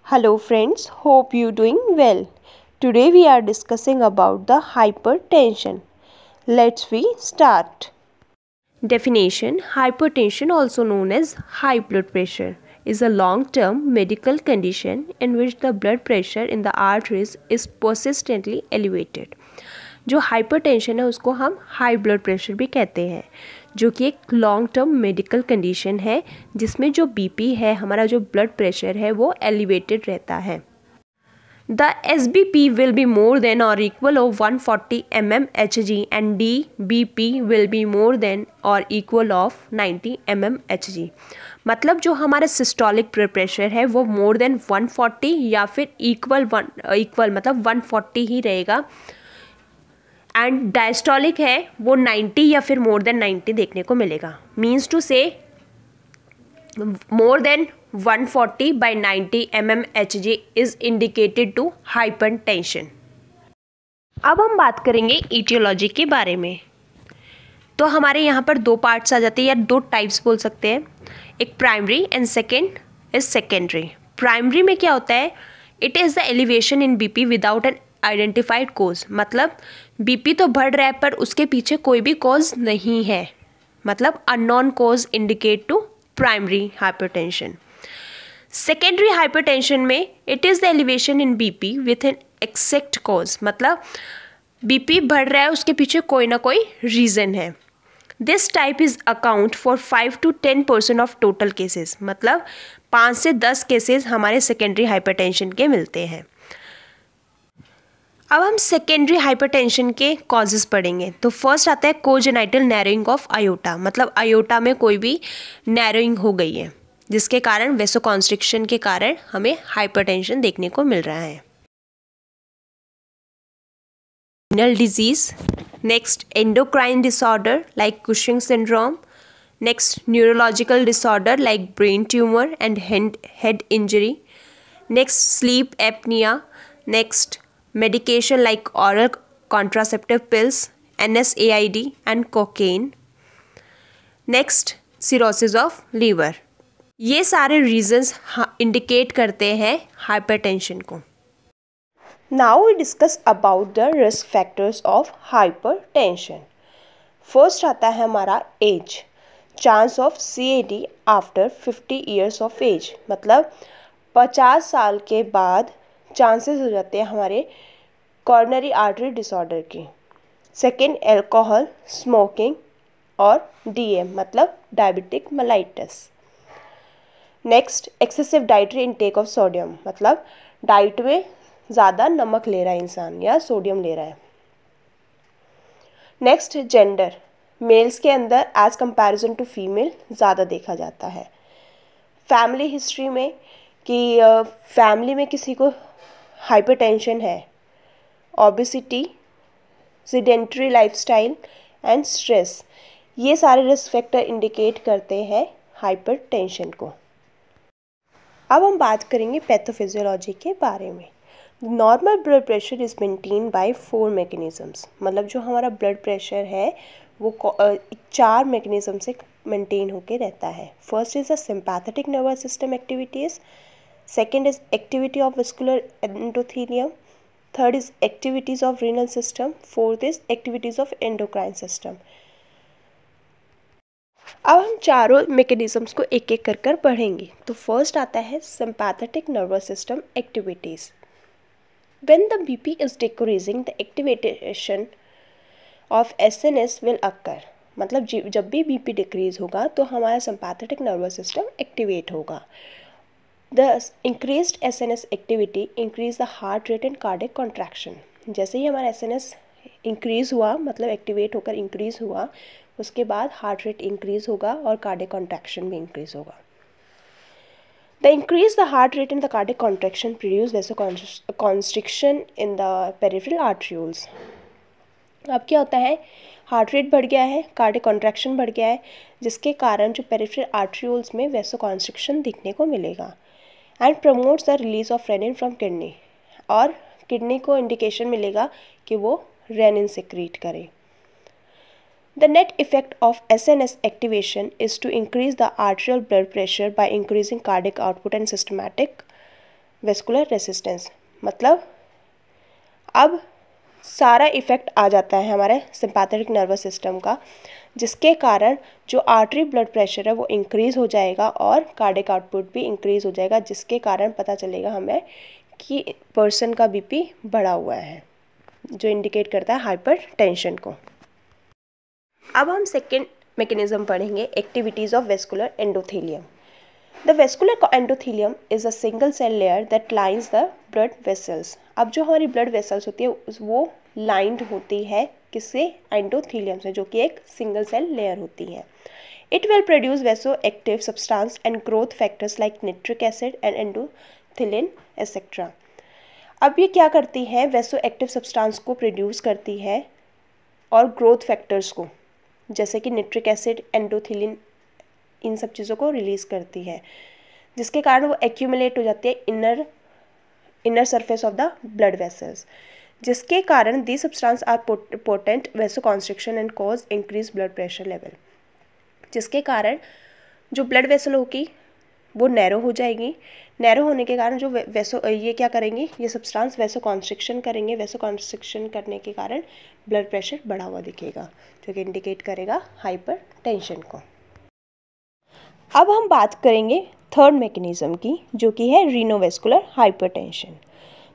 Hello friends, hope you doing well. Today we are discussing about the hypertension. Let's we start. Definition: hypertension, also known as high blood pressure, is a long-term medical condition in which the blood pressure in the arteries is persistently elevated. जो hypertension है उसको हम high blood pressure भी कहते हैं, जो कि एक लॉन्ग टर्म मेडिकल कंडीशन है जिसमें जो बीपी है, हमारा जो ब्लड प्रेशर है, वो एलिवेटेड रहता है. The SBP will be more than or equal of 140 mmHg and DBP will be more than or equal of 90 mmHg. मतलब जो हमारा सिस्टोलिक ब्लड प्रेशर है वो मोर देन 140 या फिर इक्वल मतलब 140 ही रहेगा, एंड डायस्टोलिक है वो 90 या फिर मोर देन 90 देखने को मिलेगा. Means to say more than 140 by 90 mmHg is indicated to hypertension. अब हम बात करेंगे ईटियोलॉजी के बारे में. तो हमारे यहाँ पर दो पार्ट्स आ जाते हैं या दो टाइप्स बोल सकते हैं. एक primary and second is secondary. Primary में क्या होता है? It is the elevation in BP without an identified cause. मतलब बीपी तो बढ़ रहा है पर उसके पीछे कोई भी कॉज नहीं है, मतलब unknown cause indicate to primary hypertension. Secondary hypertension में it is the elevation in BP with an exact cause. मतलब बीपी बढ़ रहा है, उसके पीछे कोई ना कोई रीज़न है. This type is account for 5 to 10% of total cases. मतलब 5 से 10 केसेस हमारे सेकेंडरी हाइपरटेंशन के मिलते हैं. अब हम सेकेंडरी हाइपरटेंशन के कॉजेज़ पढ़ेंगे. तो फर्स्ट आता है कोजेनाइटल नैरोइंग ऑफ आयोटा. मतलब आयोटा में कोई भी नैरोइंग हो गई है जिसके कारण वेसोकॉन्स्ट्रिक्शन के कारण हमें हाइपरटेंशन देखने को मिल रहा है. Renal disease. Next endocrine disorder like Cushing syndrome. Next neurological disorder like brain tumour and head injury. Next sleep apnoea. Next medication like oral contraceptive pills, NSAID and cocaine. Next, cirrhosis of liver. ये सारे reasons indicate करते हैं hypertension को. Now we discuss about the risk factors of hypertension. First आता है हमारा age. Chance of CAD after 50 years of age. मतलब 50 साल के बाद चांसेस हो जाते हैं हमारे कॉर्नरी आर्टरी डिसऑर्डर की. सेकेंड, एल्कोहल, स्मोकिंग और DM मतलब diabetic mellitus. Next, excessive dietary intake of sodium. मतलब डाइट में ज़्यादा नमक ले रहा है इंसान या सोडियम ले रहा है. Next, gender. मेल्स के अंदर एज कंपैरिजन टू फीमेल ज़्यादा देखा जाता है. फैमिली हिस्ट्री में कि फैमिली में किसी को हाइपरटेंशन है, obesity, sedentary lifestyle and stress, ये सारे रिस्क फैक्टर इंडिकेट करते हैं हाइपरटेंशन को. अब हम बात करेंगे पैथोफिजियोलॉजी के बारे में. Normal blood pressure is maintain by 4 mechanisms. मतलब जो हमारा ब्लड प्रेशर है वो 4 मैकेनिज़म से मेंटेन होके रहता है. First is the sympathetic nervous system activities. Second is activity of vascular endothelium. Third is activities of renal system. Fourth is activities of endocrine system. अब हम चारों मैकेनिज्म्स को एक एक कर कर पढ़ेंगे. तो फर्स्ट आता है sympathetic nervous system activities. When the BP is decreasing, the activation of SNS will occur. मतलब जब भी BP डिक्रीज होगा तो हमारा सिंपैथेटिक नर्वस सिस्टम एक्टिवेट होगा. The increased SNS activity increase the heart rate and cardiac contraction. जैसे ही हमारा SNS increase हुआ, मतलब एक्टिवेट होकर इंक्रीज़ हुआ, उसके बाद हार्ट रेट इंक्रीज़ होगा और कार्डियक कॉन्ट्रैक्शन भी इंक्रीज़ होगा. The increase the heart rate and the cardiac contraction produce vasoconstriction in the peripheral arterioles. अब क्या होता है, हार्ट रेट बढ़ गया है, कार्डियक कॉन्ट्रैक्शन बढ़ गया है, जिसके कारण जो पेरिफेरल आर्टरियोल्स में वेसोकॉन्स्ट्रिक्शन दिखने को मिलेगा. And promotes the release of renin from kidney. और किडनी को इंडिकेशन मिलेगा कि वो रेनिन सेक्रीट करे. The net effect of SNS activation is to increase the arterial blood pressure by increasing cardiac output and systematic vascular resistance, मतलब अब सारा effect आ जाता है हमारे सिंपैथेटिक नर्वस सिस्टम का, जिसके कारण जो आर्टरी ब्लड प्रेशर है वो इंक्रीज़ हो जाएगा और कार्डियक आउटपुट भी इंक्रीज़ हो जाएगा, जिसके कारण पता चलेगा हमें कि पर्सन का बीपी बढ़ा हुआ है, जो इंडिकेट करता है हाइपरटेंशन को। अब हम सेकेंड मैकेनिज्म पढ़ेंगे, activities of vascular endothelium. The vascular endothelium is a single cell layer that lines the blood vessels. अब जो हमारी ब्लड वेसल्स होती है वो लाइंड होती है किससे? एंडोथेलियम से, जो कि एक सिंगल सेल लेयर होती है। It will produce vasoactive substance and growth factors like nitric acid and endothelin etcetera. अब ये क्या करती है? वेसो एक्टिव सब्सटेंस को प्रोड्यूस करती है और ग्रोथ फैक्टर्स को, जैसे कि निट्रिक एसिड, एंडोथिलिन, इन सब चीज़ों को रिलीज़ करती है, जिसके कारण वो एक्यूमुलेट हो जाती है inner surface of the blood vessels, जिसके कारण the substance are potent vasoconstriction and cause increase blood pressure level, जिसके कारण जो ब्लड वेसल होगी वो नैरो हो जाएगी। नैरो होने के कारण जो ये क्या करेंगी? ये सब्सटेंस वेसो कॉन्स्ट्रिक्शन करेंगे। वेसो कॉन्स्ट्रिक्शन करने के कारण ब्लड प्रेशर बढ़ा हुआ दिखेगा, जो कि इंडिकेट करेगा हाइपर टेंशन को। अब हम बात करेंगे थर्ड मैकेनिज्म की, जो कि है रीनोवेस्कुलर हाइपरटेंशन।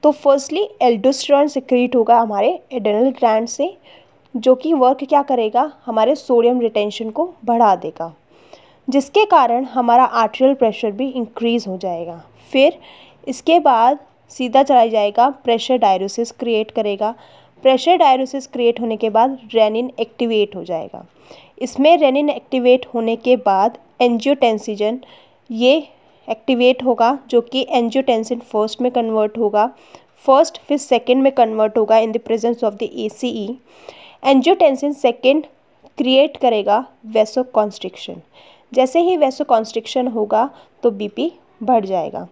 तो फर्स्टली एल्डोस्टेरोन सिक्रीट होगा हमारे एड्रेनल ग्लैंड से, जो कि वर्क क्या करेगा? हमारे सोडियम रिटेंशन को बढ़ा देगा, जिसके कारण हमारा आर्टेरियल प्रेशर भी इंक्रीज़ हो जाएगा। फिर इसके बाद सीधा चला जाएगा प्रेशर डायरोसिस क्रिएट करेगा। प्रेशर डायरोसिस क्रिएट होने के बाद रेनिन एक्टिवेट हो जाएगा। इसमें रेनिन एक्टिवेट होने के बाद एंजियोटेंसिजन ये एक्टिवेट होगा, जो कि एंजियोटेंसिन फर्स्ट में कन्वर्ट होगा, फर्स्ट फिर सेकंड में कन्वर्ट होगा in the presence of the ACE। Angiotensin second create करेगा वेसो कॉन्स्ट्रिक्शन। जैसे ही वेसो कॉन्स्ट्रिक्शन होगा तो बीपी बढ़ जाएगा।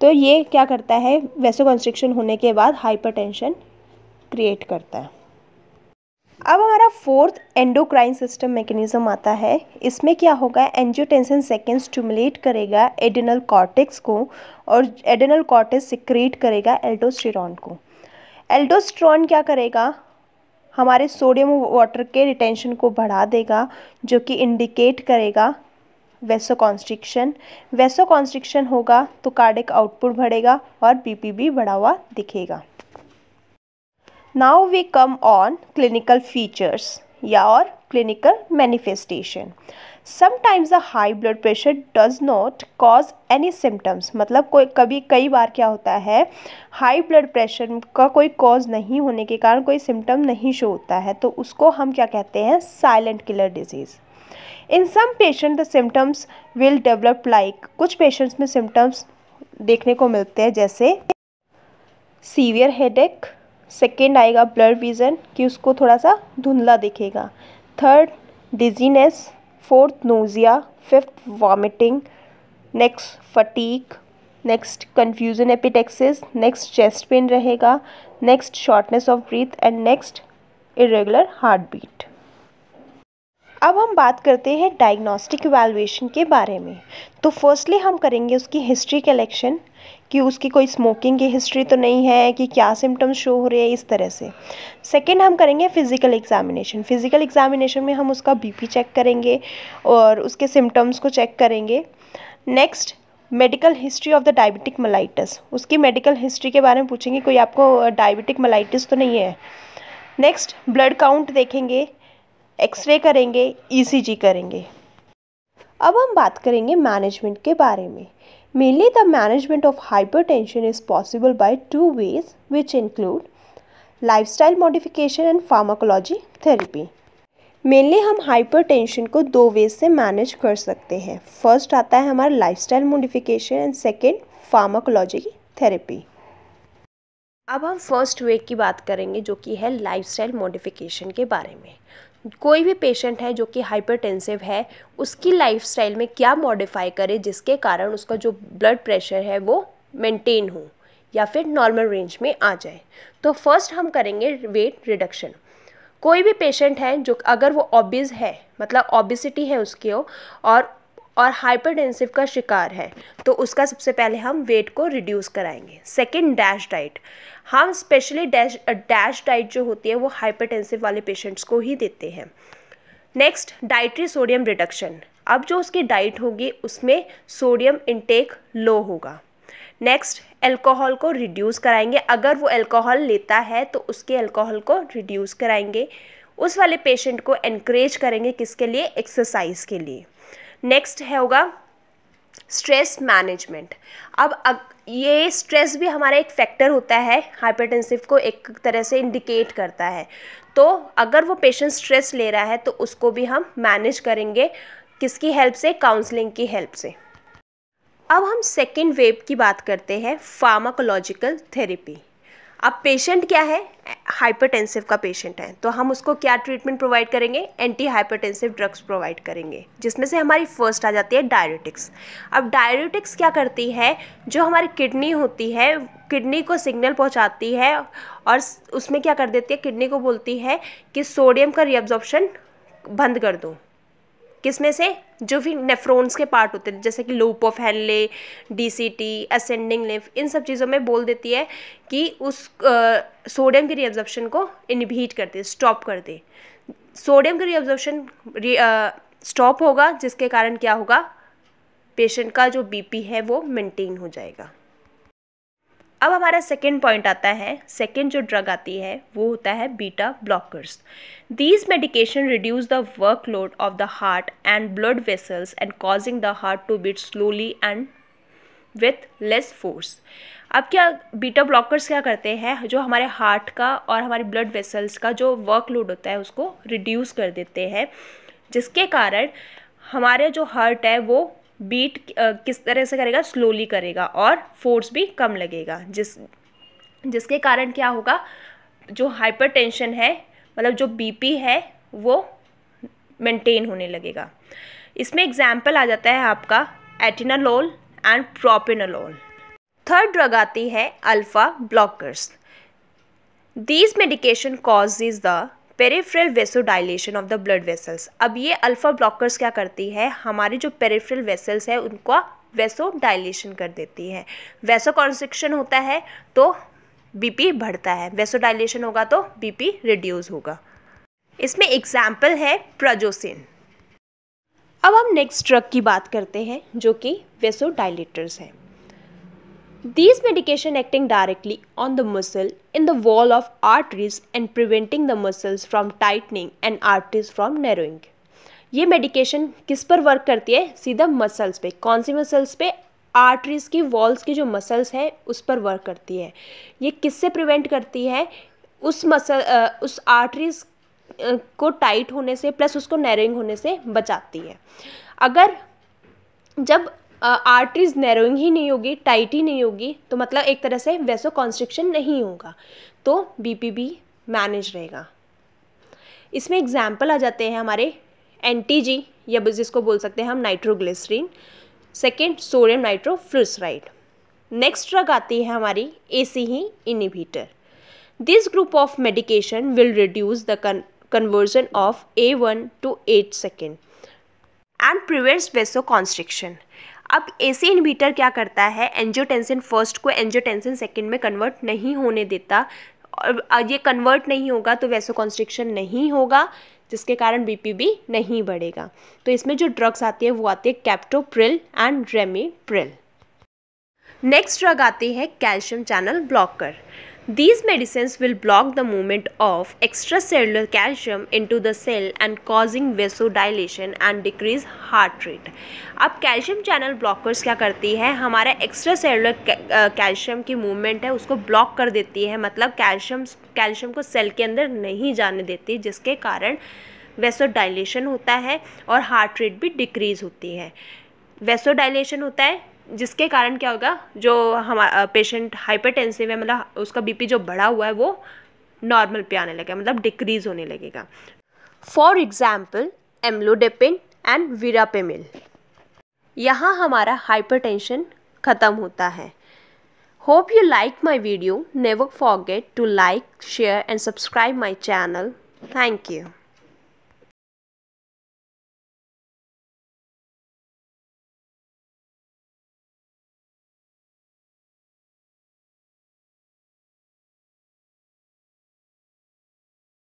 तो ये क्या करता है? वेसो कॉन्स्ट्रिक्शन होने के बाद हाइपरटेंशन क्रिएट करता है। अब हमारा फोर्थ एंडोक्राइन सिस्टम मैकेनिज्म आता है। इसमें क्या होगा? एंजियोटेंसिन सेकेंड स्टिमुलेट करेगा एड्रेनल कॉर्टेक्स को और एड्रेनल कॉर्टेक्स सिक्रीट करेगा एल्डोस्टेरोन को। एल्डोस्टेरोन क्या करेगा? हमारे सोडियम वाटर के रिटेंशन को बढ़ा देगा, जो कि इंडिकेट करेगा वेसो कॉन्स्ट्रिक्शन। वेसो कॉन्स्ट्रिक्शन होगा तो कार्डियक आउटपुट बढ़ेगा और बीपी भी बढ़ा हुआ दिखेगा। Now we come on clinical features or clinical manifestation. Sometimes the high blood pressure does not cause any symptoms. मतलब कई बार क्या होता है? हाई ब्लड प्रेशर का कोई कॉज नहीं होने के कारण कोई सिम्टम नहीं शो होता है, तो उसको हम क्या कहते हैं? Silent killer disease. In some patient the symptoms will develop like, कुछ पेशेंट्स में सिम्टम्स देखने को मिलते हैं, जैसे सीवियर हेडेक। सेकेंड आएगा ब्लर विज़न, कि उसको थोड़ा सा धुंधला दिखेगा। Third dizziness, fourth nausea, fifth vomiting, next fatigue, next confusion epistaxis, next chest pain रहेगा, next shortness of breath and next irregular heart beat. अब हम बात करते हैं डायग्नोस्टिक इवैल्यूएशन के बारे में। तो फर्स्टली हम करेंगे उसकी हिस्ट्री कलेक्शन, कि उसकी कोई स्मोकिंग की हिस्ट्री तो नहीं है, कि क्या सिम्टम्स शो हो रहे हैं, इस तरह से। सेकेंड हम करेंगे फिजिकल एग्जामिनेशन। फिजिकल एग्जामिनेशन में हम उसका बीपी चेक करेंगे और उसके सिम्टम्स को चेक करेंगे। Next medical history of the diabetic mellitus, उसकी मेडिकल हिस्ट्री के बारे में पूछेंगे, कोई आपको डायबिटिक मेलाइटिस तो नहीं है। नेक्स्ट ब्लड काउंट देखेंगे, एक्सरे करेंगे, ECG करेंगे। अब हम बात करेंगे मैनेजमेंट के बारे में। Mainly the management of hypertension is possible by two ways, which include lifestyle modification and pharmacology therapy. Mainly हम hypertension को दो ways से manage कर सकते हैं। फर्स्ट आता है हमारा lifestyle modification and second pharmacology therapy. अब हम फर्स्ट वे की बात करेंगे, जो कि है लाइफस्टाइल मॉडिफिकेशन के बारे में। कोई भी पेशेंट है जो कि हाइपरटेंसिव है, उसकी लाइफस्टाइल में क्या मॉडिफाई करे जिसके कारण उसका जो ब्लड प्रेशर है वो मेंटेन हो या फिर नॉर्मल रेंज में आ जाए। तो फर्स्ट हम करेंगे वेट रिडक्शन। कोई भी पेशेंट है जो अगर वो ओबीज है, मतलब ओबिसिटी है उसके और और हाइपरटेंसिव का शिकार है तो उसका सबसे पहले हम वेट को रिड्यूस कराएंगे। Second, dash diet. हम स्पेशली डैश डाइट जो होती है वो हाइपरटेंसिव वाले पेशेंट्स को ही देते हैं। Next, dietary sodium reduction. अब जो उसकी डाइट होगी उसमें सोडियम इनटेक लो होगा। नेक्स्ट, अल्कोहल को रिड्यूस कराएंगे। अगर वो अल्कोहल लेता है तो उसके अल्कोहल को रिड्यूस कराएंगे। उस वाले पेशेंट को एनकरेज करेंगे किसके लिए? एक्सरसाइज के लिए। नेक्स्ट है होगा स्ट्रेस मैनेजमेंट। अब ये स्ट्रेस भी हमारा एक फैक्टर होता है, हाइपरटेंसिव को एक तरह से इंडिकेट करता है। तो अगर वो पेशेंट स्ट्रेस ले रहा है तो उसको भी हम मैनेज करेंगे किसकी हेल्प से? काउंसलिंग की हेल्प से। अब हम सेकेंड वेव की बात करते हैं, फार्माकोलॉजिकल थेरेपी। अब पेशेंट क्या है? हाइपरटेंसिव का पेशेंट है तो हम उसको क्या ट्रीटमेंट प्रोवाइड करेंगे? एंटी हाइपरटेंसिव ड्रग्स प्रोवाइड करेंगे, जिसमें से हमारी फर्स्ट आ जाती है डायरेटिक्स। अब डायरेटिक्स क्या करती है? जो हमारी किडनी होती है, किडनी को सिग्नल पहुंचाती है और उसमें क्या कर देती है? किडनी को बोलती है कि सोडियम का रीअब्जॉर्प्शन बंद कर दो। किसमें से? जो भी नेफ्रॉन्स के पार्ट होते हैं जैसे कि loop of Henle, DCT, ascending limb, इन सब चीज़ों में बोल देती है कि उस सोडियम के रीअब्जॉर्प्शन को इनहिबिट कर दे, स्टॉप कर दे। सोडियम का रीअब्जॉर्प्शन स्टॉप होगा जिसके कारण क्या होगा? पेशेंट का जो बीपी है वो मेंटेन हो जाएगा। अब हमारा सेकेंड पॉइंट आता है, सेकेंड जो ड्रग आती है वो होता है beta blockers. These medication reduce the workload of the heart and blood vessels and causing the heart to beat slowly and with less force. अब क्या बीटा ब्लॉकर्स क्या करते हैं? जो हमारे हार्ट का और हमारे ब्लड वेसल्स का जो वर्कलोड होता है उसको रिड्यूस कर देते हैं, जिसके कारण हमारे जो हार्ट है वो बीट किस तरह से करेगा? स्लोली करेगा और फोर्स भी कम लगेगा, जिसके कारण क्या होगा? जो हाइपरटेंशन है मतलब जो बीपी है वो मेंटेन होने लगेगा। इसमें एग्जाम्पल आ जाता है आपका एटिनालोल एंड प्रोपिनालोल। थर्ड ड्रग आती है alpha blockers. These medication causes the peripheral vasodilation of the blood vessels. अब ये अल्फा ब्लॉकर्स क्या करती है? हमारे जो पेरिफेरल वेसल्स है उनका वेसोडाइलेशन कर देती है। वेसो कॉन्स्ट्रिक्शन होता है तो बीपी बढ़ता है, वेसोडाइलेशन होगा तो बीपी रिड्यूस होगा। इसमें एग्जाम्पल है प्राजोसिन। अब हम नेक्स्ट ड्रग की बात करते हैं जो कि वेसोडाइलेटर्स है। These medication acting directly on the muscle in the wall of arteries and preventing the muscles from tightening and arteries from narrowing. ये मेडिकेशन किस पर वर्क करती है? सीधा मसल्स पे। कौन सी मसल्स पे? आर्टरीज की वॉल्स की जो मसल्स है उस पर वर्क करती है। ये किससे प्रिवेंट करती है? उस आर्टरीज को टाइट होने से प्लस उसको नैरोइंग होने से बचाती है। अगर जब आर्टरीज नैरोइंग ही नहीं होगी, टाइट ही नहीं होगी, तो मतलब एक तरह से वेसो कॉन्स्ट्रिक्शन नहीं होगा, तो बीपी भी मैनेज रहेगा। इसमें एग्जाम्पल आ जाते हैं हमारे एनटीजी या जिसको बोल सकते हैं हम nitroglycerin, second sodium nitroprusside. Next drug आती है हमारी ACE inhibitor. This group of medication will reduce the conversion of A1 to 8 second and prevents vasoconstriction. अब AC इनहिबिटर क्या करता है? एंजियोटेंसिन फर्स्ट को एंजियोटेंसिन सेकेंड में कन्वर्ट नहीं होने देता, और ये कन्वर्ट नहीं होगा तो वेसो कॉन्स्ट्रिक्शन नहीं होगा, जिसके कारण बीपी भी नहीं बढ़ेगा। तो इसमें जो ड्रग्स आती है वो आती है captopril and ramipril. Next drug आती है calcium channel blocker. These medicines will block the movement of extracellular calcium into the cell and causing vasodilation and decrease heart rate. अब कैल्शियम चैनल ब्लॉकर्स क्या करती है? हमारा एक्स्ट्रा सेलुलर कैल्शियम की movement है उसको ब्लॉक कर देती है, मतलब कैल्शियम को सेल के अंदर नहीं जाने देती, जिसके कारण वेसोडाइलेशन होता है और हार्ट रेट भी डिक्रीज होती है। वेसोडाइलेशन होता है जिसके कारण क्या होगा? जो हमारा पेशेंट हाइपरटेंसिव है मतलब उसका बीपी जो बढ़ा हुआ है वो नॉर्मल पे आने लगेगा, मतलब डिक्रीज होने लगेगा। For example amlodipine and verapamil. यहाँ हमारा हाइपरटेंशन ख़त्म होता है। Hope you like my video. Never forget to like, share and subscribe my channel. Thank you.